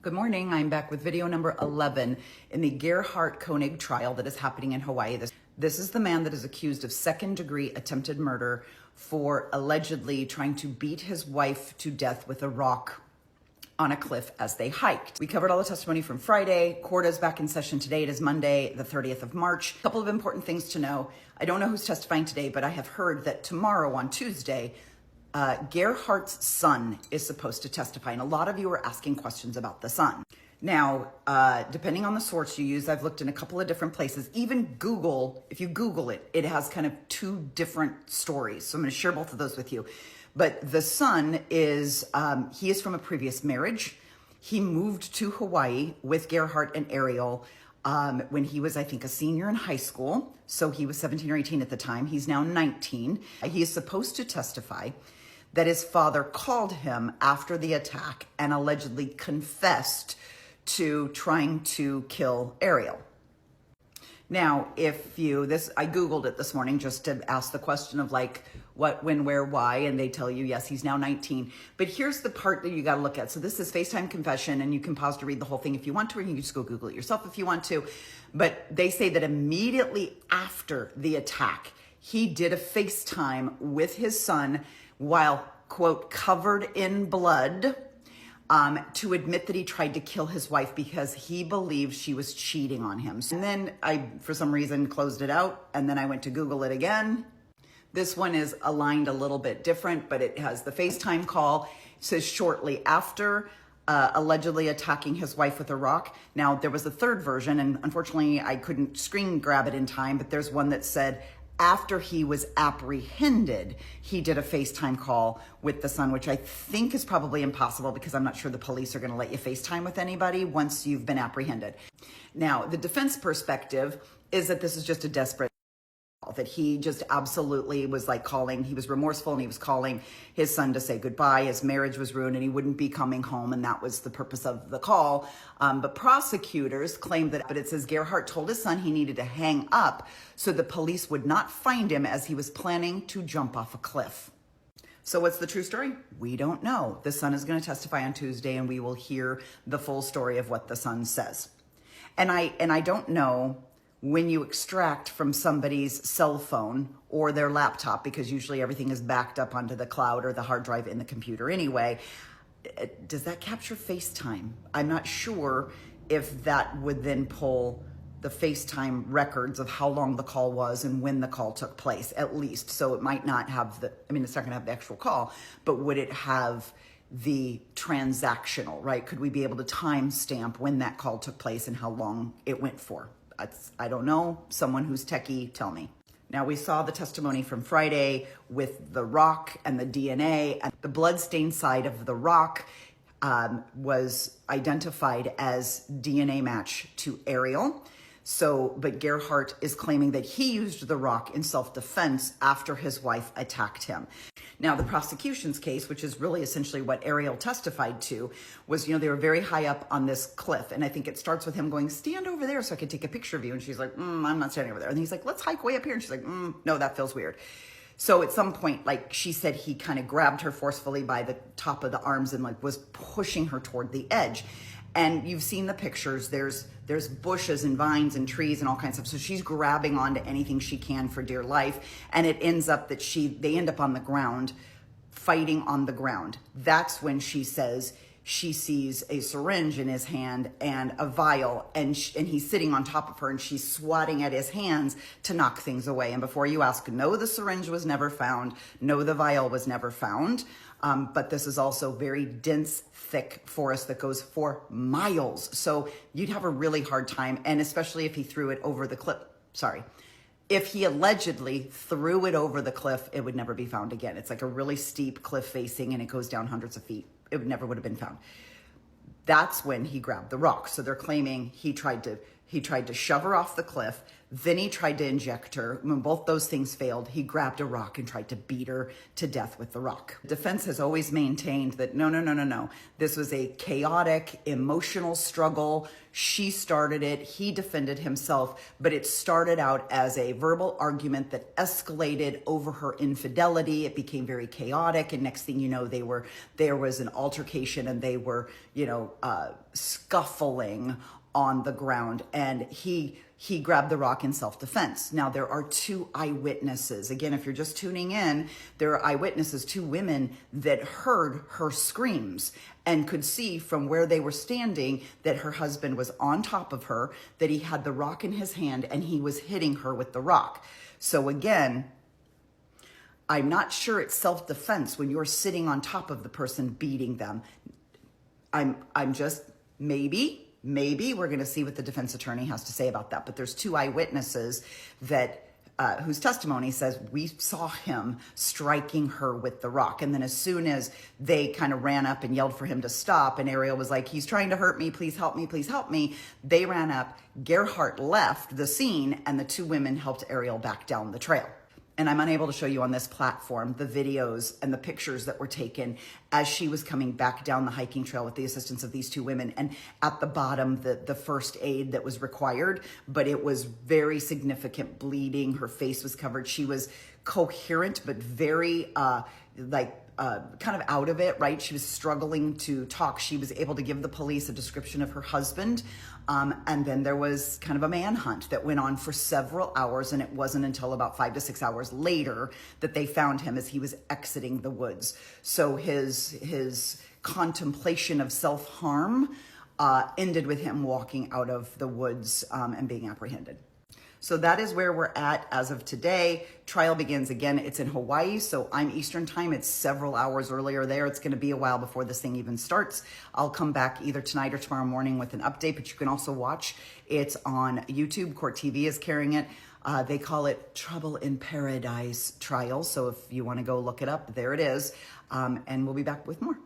Good morning. I'm back with video number 11 in the Gerhardt Konig trial that is happening in Hawaii. This is the man that is accused of second-degree attempted murder for allegedly trying to beat his wife to death with a rock on a cliff as they hiked. We covered all the testimony from Friday. Court is back in session today. It is Monday, the 30th of March. A couple of important things to know. I don't know who's testifying today, but I have heard that tomorrow on Tuesday, Gerhardt's son is supposed to testify, and a lot of you are asking questions about the son. Now, depending on the source you use, I've looked in a couple of different places. Even Google, if you Google it, it has kind of two different stories. So I'm going to share both of those with you. But the son is, he is from a previous marriage. He moved to Hawaii with Gerhardt and Ariel when he was, I think, a senior in high school. So he was 17 or 18 at the time. He's now 19. He is supposed to testify that his father called him after the attack and allegedly confessed to trying to kill Ariel. Now, I Googled it this morning just to ask the question of like, what, when, where, why, and they tell you, yes, he's now 19. But here's the part that you got to look at. So this is FaceTime confession, and you can pause to read the whole thing if you want to, or you can just go Google it yourself if you want to. But they say that immediately after the attack, he did a FaceTime with his son while, quote, covered in blood, to admit that he tried to kill his wife because he believed she was cheating on him. And then I, for some reason, closed it out, and then I went to Google it again. This one is aligned a little bit different, but it has the FaceTime call. It says shortly after allegedly attacking his wife with a rock. Now, there was a third version, and unfortunately, I couldn't screen grab it in time, but there's one that said, after he was apprehended, he did a FaceTime call with the son, which I think is probably impossible because I'm not sure the police are going to let you FaceTime with anybody once you've been apprehended. Now, the defense perspective is that this is just a desperate call, that he just absolutely was like calling. He was remorseful and he was calling his son to say goodbye. His marriage was ruined and he wouldn't be coming home, and that was the purpose of the call. But prosecutors claimed that, but it says Gerhardt told his son he needed to hang up so the police would not find him as he was planning to jump off a cliff. So what's the true story? We don't know. The son is going to testify on Tuesday, and we will hear the full story of what the son says. And I don't know when you extract from somebody's cell phone or their laptop, because usually everything is backed up onto the cloud or the hard drive in the computer anyway, does that capture FaceTime? I'm not sure if that would then pull the FaceTime records of how long the call was and when the call took place, at least. So it might not have it's not gonna have the actual call, but would it have the transactional, right? Could we be able to timestamp when that call took place and how long it went for? I don't know. Someone who's techie, tell me. Now, we saw the testimony from Friday with the rock and the DNA, and the bloodstained side of the rock was identified as DNA match to Ariel. So, but Gerhardt is claiming that he used the rock in self-defense after his wife attacked him. Now, the prosecution's case, which is really essentially what Ariel testified to, was, they were very high up on this cliff. And I think it starts with him going, stand over there so I could take a picture of you. And she's like, I'm not standing over there. And he's like, let's hike way up here. And she's like, no, that feels weird. So at some point, like she said, he kind of grabbed her forcefully by the top of the arms and like was pushing her toward the edge. And you've seen the pictures. There's bushes and vines and trees and all kinds of stuff. So she's grabbing onto anything she can for dear life. And it ends up that they end up on the ground, fighting on the ground. That's when she says she sees a syringe in his hand and a vial, and he's sitting on top of her, and she's swatting at his hands to knock things away. And before you ask, no, the syringe was never found. No, the vial was never found. But this is also very dense, thick forest that goes for miles. So you'd have a really hard time, and especially if he threw it over the cliff. If he allegedly threw it over the cliff, it would never be found again. It's like a really steep cliff facing, and it goes down hundreds of feet. It never would have been found. That's when he grabbed the rock. So they're claiming he tried to shove her off the cliff. Then he tried to inject her. When both those things failed, he grabbed a rock and tried to beat her to death with the rock. Defense has always maintained that no. This was a chaotic, emotional struggle. She started it. He defended himself, but it started out as a verbal argument that escalated over her infidelity. It became very chaotic, and next thing you know, there was an altercation, and they were, scuffling on the ground, and he grabbed the rock in self-defense. Now, there are two eyewitnesses. Again, if you're just tuning in, there are eyewitnesses, two women that heard her screams and could see from where they were standing that her husband was on top of her, that he had the rock in his hand, and he was hitting her with the rock. So again, I'm not sure it's self-defense when you're sitting on top of the person beating them. I'm just, maybe we're going to see what the defense attorney has to say about that. But there's two eyewitnesses that whose testimony says we saw him striking her with the rock. And then as soon as they kind of ran up and yelled for him to stop, and Ariel was like, he's trying to hurt me, please help me, please help me. They ran up, Gerhardt left the scene, and the two women helped Ariel back down the trail. And I'm unable to show you on this platform the videos and the pictures that were taken as she was coming back down the hiking trail with the assistance of these two women. And at the bottom, the first aid that was required, but it was very significant bleeding. Her face was covered. She was coherent, but very kind of out of it, right? She was struggling to talk. She was able to give the police a description of her husband. And then there was kind of a manhunt that went on for several hours. And it wasn't until about 5 to 6 hours later that they found him as he was exiting the woods. So his contemplation of self-harm ended with him walking out of the woods and being apprehended. So that is where we're at as of today. Trial begins again. It's in Hawaii, so I'm Eastern time. It's several hours earlier there. It's going to be a while before this thing even starts. I'll come back either tonight or tomorrow morning with an update, but you can also watch. It's on YouTube. Court TV is carrying it. They call it Trouble in Paradise Trial. So if you want to go look it up, there it is. And we'll be back with more.